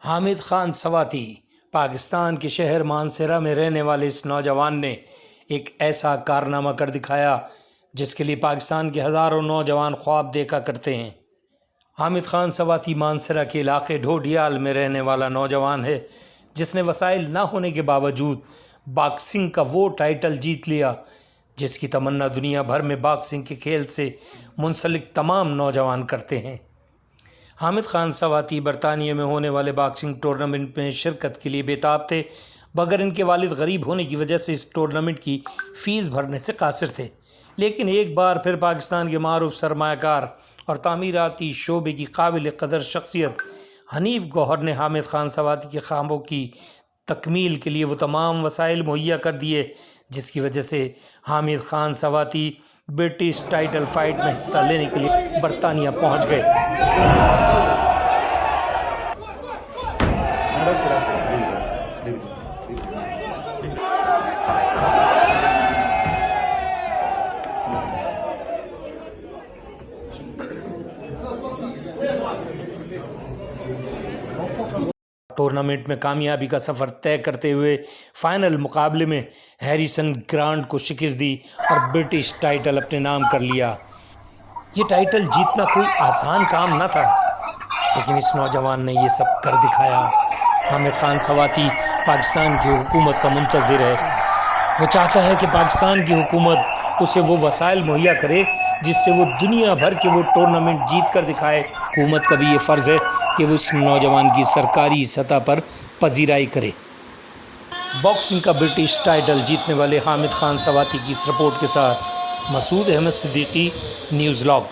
हामिद खान सवाती पाकिस्तान के शहर मानसरा में रहने वाले इस नौजवान ने एक ऐसा कारनामा कर दिखाया जिसके लिए पाकिस्तान के हज़ारों नौजवान ख्वाब देखा करते हैं। हामिद खान सवाती मानसरा के इलाके ढोडियाल में रहने वाला नौजवान है जिसने वसाइल ना होने के बावजूद बॉक्सिंग का वो टाइटल जीत लिया जिसकी तमन्ना दुनिया भर में बॉक्सिंग के खेल से मुंसलिक तमाम नौजवान करते हैं। हामिद खान सवाती बरतानिया में होने वाले बॉक्सिंग टूर्नामेंट में शिरकत के लिए बेताब थे, मगर इनके वालिद गरीब होने की वजह से इस टूर्नामेंट की फ़ीस भरने से कासिर थे। लेकिन एक बार फिर पाकिस्तान के मारूफ सरमायाकार और तामीराती शोबे की काबिल कदर शख्सियत हनीफ गौहर ने हामिद खान सवाती के ख्वाबों की तकमील के लिए वो तमाम वसाइल मुहैया कर दिए जिसकी वजह से हामिद खान सवाती ब्रिटिश टाइटल फाइट में हिस्सा लेने के लिए बरतानिया पहुंच गए। टूर्नामेंट में कामयाबी का सफ़र तय करते हुए फाइनल मुकाबले में हैरिसन ग्रांट को शिकस्त दी और ब्रिटिश टाइटल अपने नाम कर लिया। ये टाइटल जीतना कोई आसान काम न था, लेकिन इस नौजवान ने ये सब कर दिखाया। हामिद खान सवाती पाकिस्तान की हुकूमत का मुंतज़िर है। वो चाहता है कि पाकिस्तान की हुकूमत उसे वो वसाइल मुहैया करे जिससे वो दुनिया भर के वो टूर्नामेंट जीत कर दिखाए। हुकूमत का भी ये फ़र्ज़ है कि वो इस नौजवान की सरकारी सतह पर पजीराई करे। बॉक्सिंग का ब्रिटिश टाइटल जीतने वाले हामिद खान सवाती की इस रिपोर्ट के साथ मसूद अहमद सिद्दीकी, न्यूज़ लॉग।